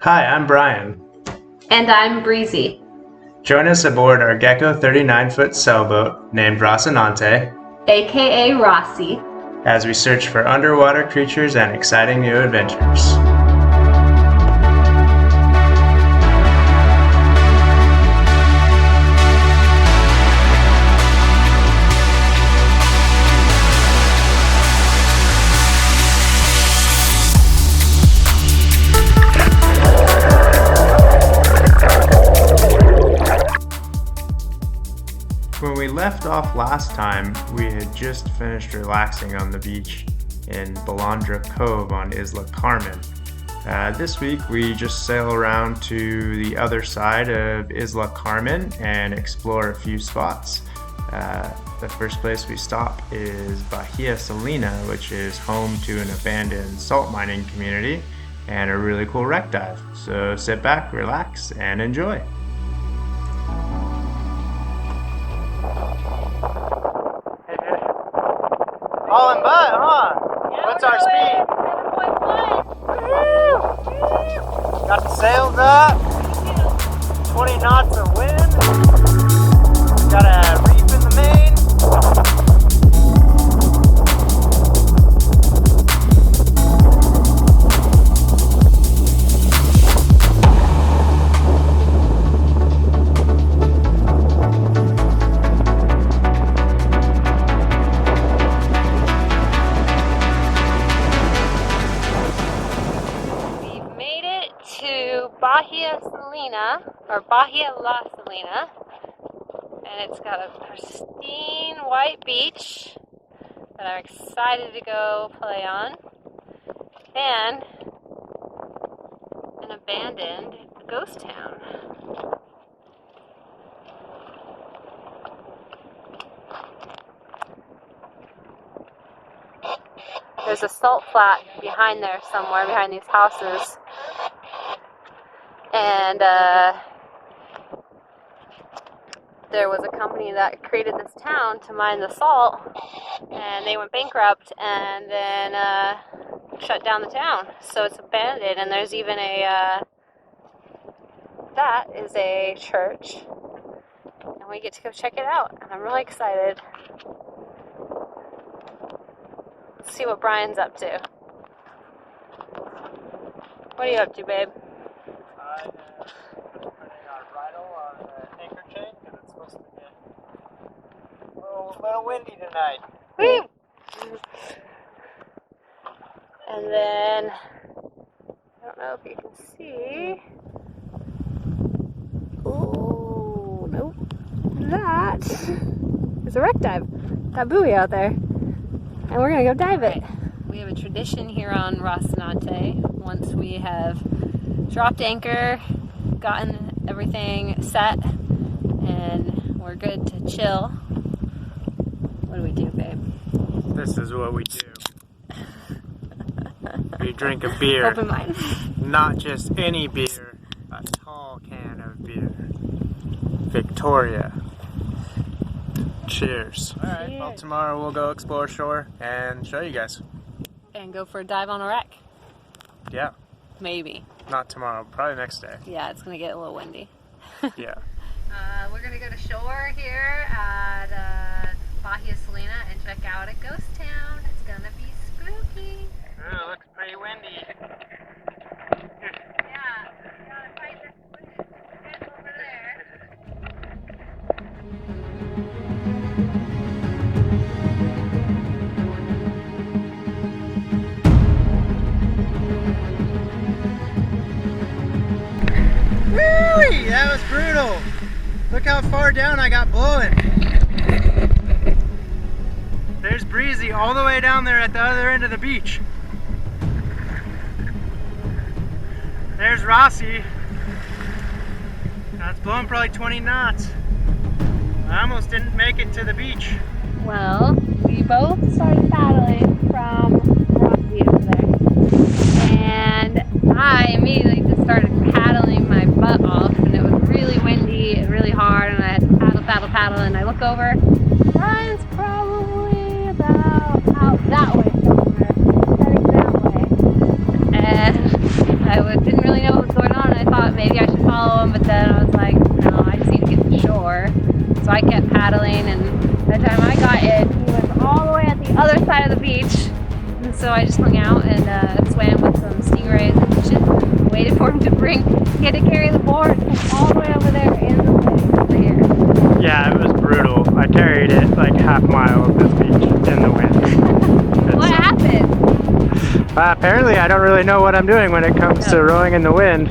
Hi, I'm Brian. And I'm Breezy. Join us aboard our Gecko 39-foot sailboat named Rocinante, aka Roci, as we search for underwater creatures and exciting new adventures. When we left off last time, we had just finished relaxing on the beach in Balandra Cove on Isla Carmen. This week we just sail around to the other side of Isla Carmen and explore a few spots. The first place we stop is Bahia Salina, which is home to an abandoned salt mining community and a really cool wreck dive. So sit back, relax, and enjoy. Hauling butt, huh? Yeah, What's our speed? 7.1. Got the sails up. 20 knots of wind. Got a reef in the main. Bahia Salina, or Bahia La Salina, and it's got a pristine white beach that I'm excited to go play on, and an abandoned ghost town. There's a salt flat behind there somewhere, behind these houses. And there was a company that created this town to mine the salt, and they went bankrupt and then shut down the town. So it's abandoned, and there's even that is a church, and we get to go check it out, and I'm really excited. Let's see what Brian's up to. What are you up to, babe? I am putting our bridle on the anchor chain because it's supposed to get a little windy tonight. Woo! And then, I don't know if you can see. Oh, nope. That is a wreck dive. That buoy out there. And we're going to go dive it. We have a tradition here on Rocinante. Once we have dropped anchor, gotten everything set, and we're good to chill. What do we do, babe? This is what we do. We drink a beer. Open mine. Not just any beer, a tall can of beer. Victoria. Cheers. Alright, well tomorrow we'll go explore shore and show you guys. And go for a dive on a wreck. Yeah. Maybe. Not tomorrow, probably next day. Yeah, it's going to get a little windy. Yeah. We're going to go to shore here at Bahia Salina and check out a ghost town. It's going to be spooky. Ooh, looks pretty windy. Yeah, you got to fight this wind over there. Woo! That was brutal. Look how far down I got blowing. There's Breezy all the way down there at the other end of the beach. There's Roci. That's blowing probably 20 knots. I almost didn't make it to the beach. Well, we both started paddling from Roci over there. And I immediately just started paddling my butt off, and it was really windy and really hard, and I had to paddle, and I look over. Brian's probably about out that way somewhere, heading that way. And I didn't really know what was going on. so I just hung out and swam with some stingrays and fishes. Waited for him to bring. He had to carry the board all the way over there and the way over here. Yeah, it was brutal. I carried it like half mile of this beach in the wind. What happened? Apparently I don't really know what I'm doing when it comes to rowing in the wind.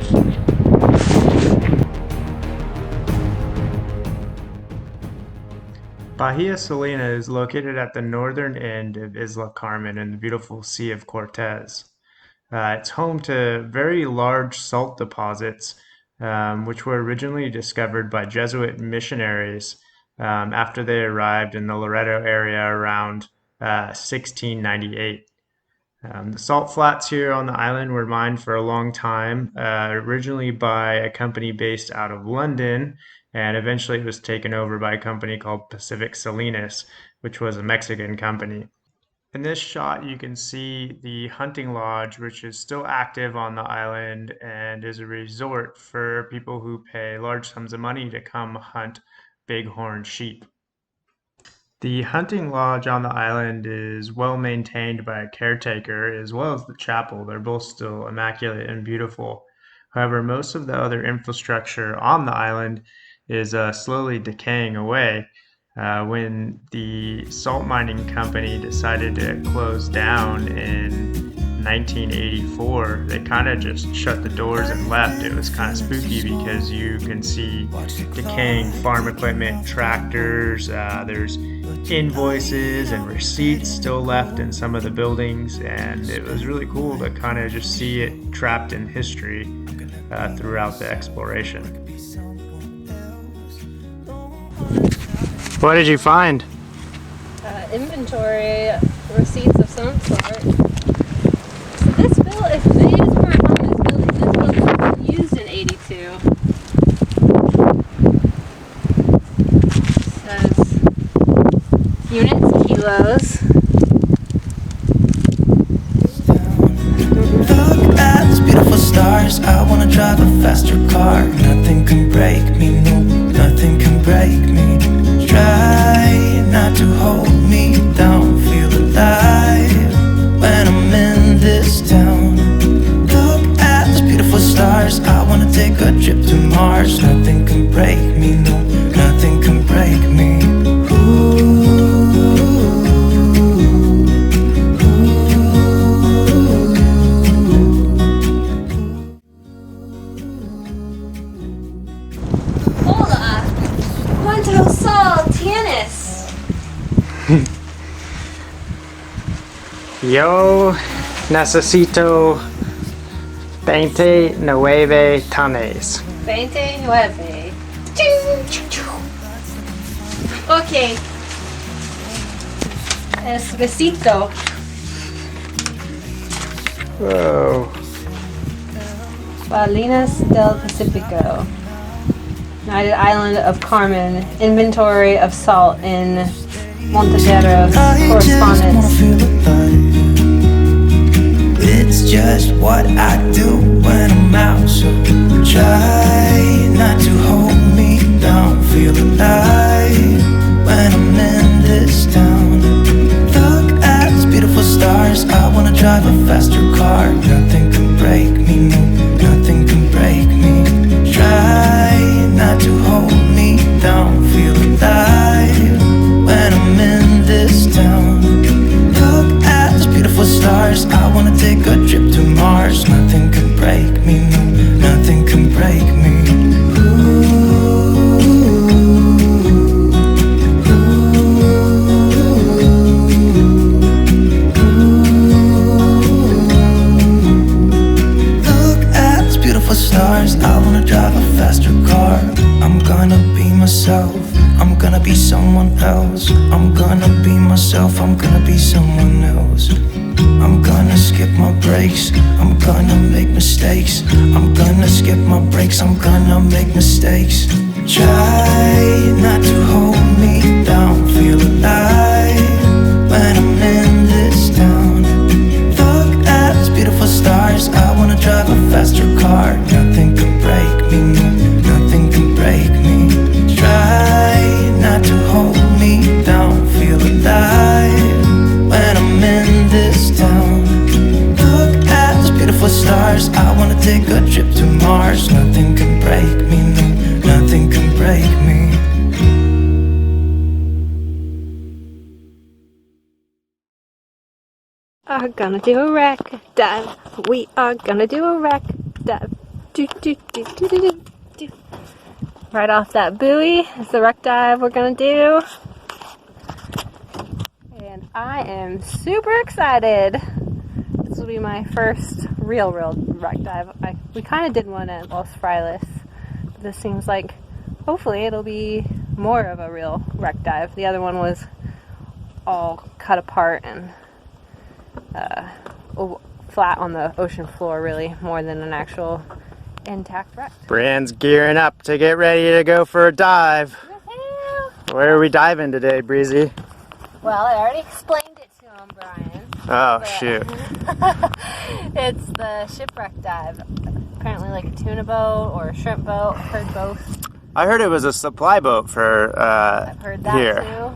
Bahia Salina is located at the northern end of Isla Carmen in the beautiful Sea of Cortez. It's home to very large salt deposits, which were originally discovered by Jesuit missionaries after they arrived in the Loreto area around 1698. The salt flats here on the island were mined for a long time, originally by a company based out of London, and eventually it was taken over by a company called Pacific Salinas, which was a Mexican company. In this shot, you can see the hunting lodge, which is still active on the island and is a resort for people who pay large sums of money to come hunt bighorn sheep. The hunting lodge on the island is well maintained by a caretaker, as well as the chapel. They're both still immaculate and beautiful. However, most of the other infrastructure on the island is slowly decaying away. When the salt mining company decided to close down in 1984, they kind of just shut the doors and left. It was kind of spooky because you can see decaying farm equipment, tractors, there's invoices and receipts still left in some of the buildings, and it was really cool to kind of just see it trapped in history throughout the exploration. What did you find? Inventory receipts of some sort. So this bill, if these were on this building was used in 82. Says units, kilos. Look at these beautiful stars. I wanna drive a faster car. Nothing can break me, no, nothing can break me. Try not to hold me down. Feel alive when I'm in this town. Look at these beautiful stars. I wanna take a trip to Mars. Nothing can break me, no, nothing can break me. Hola! ¿Cuánto sal tienes? Yo necesito 29 tones. 29. Ok. Es besito. Whoa. Salinas del Pacifico. United Island of Carmen. Inventory of salt in Montejeros. Correspondence. It's just what I do when I'm out. So try not to hold me down. Feel alive when I'm in this town. Look at these beautiful stars. I wanna drive a faster car. Nothing can break me, no, nothing can break me. Try not to hold me down. Feel alive when I'm in this town. Look at these beautiful stars. I wanna take a trip to Mars. Nothing can break me, no, nothing can break me. Look at these beautiful stars. I wanna drive a faster car. I'm gonna be myself. I'm gonna be someone else. I'm gonna be myself. I'm gonna be someone else. I'm gonna skip my breaks. I'm gonna make mistakes. I'm gonna skip my breaks. I'm gonna make mistakes. Try not to hold me down. Feel alive when I'm in this town. Look at these beautiful stars. I wanna drive a faster car. Nothing can break me, no, nothing can break me. Try not to hold me down. Feel alive when I'm in this town. stars. I wanna take a trip to Mars. Nothing can break me, no, nothing can break me. Are gonna do a wreck dive. We are gonna do a wreck dive. Do, do, do, do, do, do, do. Right off that buoy is the wreck dive we're gonna do. And I am super excited. This will be my first real wreck dive. We kind of did one at Los Frailes. But this seems like hopefully it'll be more of a real wreck dive. The other one was all cut apart and flat on the ocean floor, really, more than an actual intact wreck. Brienne's gearing up to get ready to go for a dive. Woohoo! Where are we diving today, Breezy? Well, I already explained it to him, Brian. Oh, shoot. It's the Shipwreck Dive. Apparently like a tuna boat or a shrimp boat. I've heard both. I heard it was a supply boat for I've heard that here. too.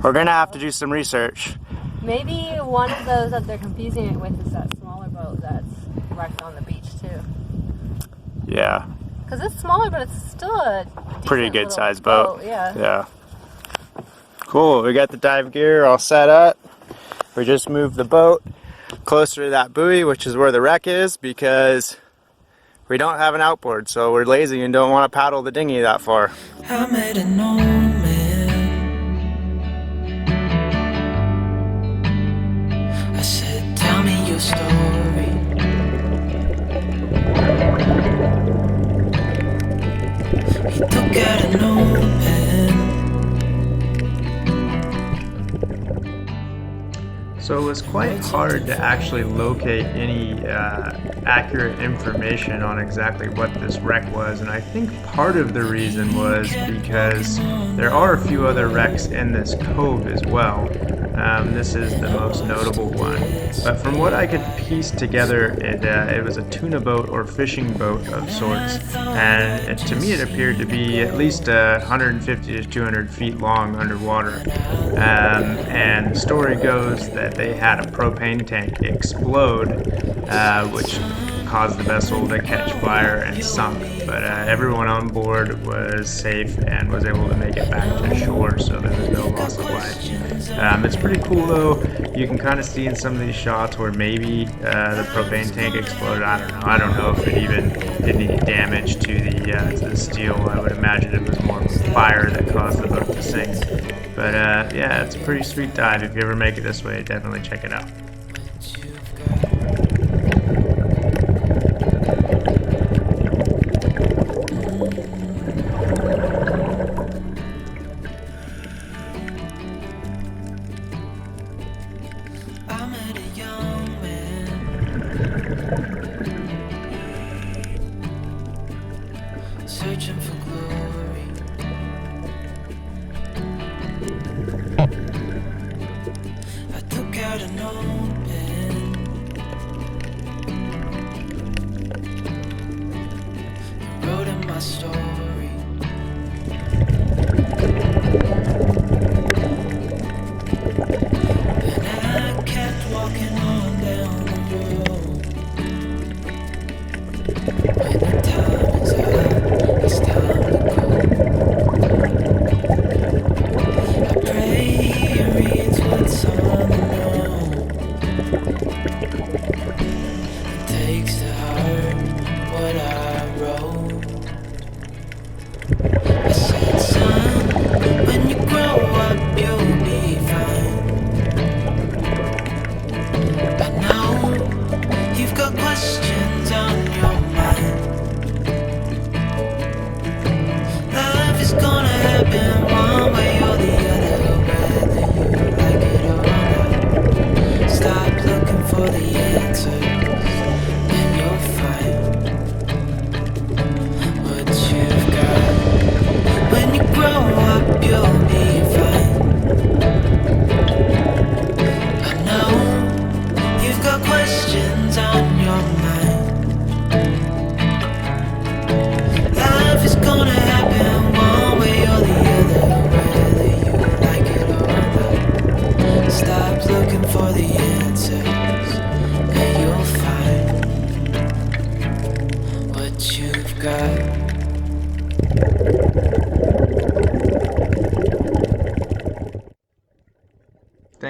We're gonna have to do some research. Maybe one of those that they're confusing it with is that smaller boat that's wrecked on the beach too. Yeah. Because it's smaller, but it's still a Pretty decent good little sized boat. Yeah. Yeah. Cool, we got the dive gear all set up. We just moved the boat closer to that buoy, which is where the wreck is, because we don't have an outboard, so we're lazy and don't want to paddle the dinghy that far. I made an old man. I said, tell me your story. He took out an old pen. So it was quite hard to actually locate any accurate information on exactly what this wreck was, and I think part of the reason was because there are a few other wrecks in this cove as well. This is the most notable one, but from what I could piece together, it was a tuna boat or fishing boat of sorts, and to me it appeared to be at least 150 to 200 feet long underwater. And the story goes that they had a propane tank explode, which caused the vessel to catch fire and sunk, but everyone on board was safe and was able to make it back to shore, so there was no loss of life. It's pretty cool though. You can kind of see in some of these shots where maybe the propane tank exploded. I don't know if it even did any damage to the steel. I would imagine it was more fire that caused the boat to sink. But yeah, it's a pretty sweet dive. If you ever make it this way, definitely check it out. I met a young man searching for glory. I took out an old pen. I wrote in my story. And I kept walking on down the road. When the time is up, it's time to go. I pray he reads what's on the road.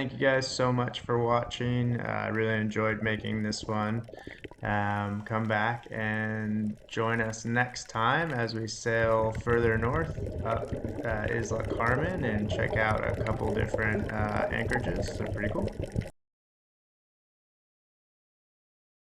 thank you guys so much for watching. I really enjoyed making this one. Come back and join us next time as we sail further north up Isla Carmen and check out a couple different anchorages. They're pretty cool.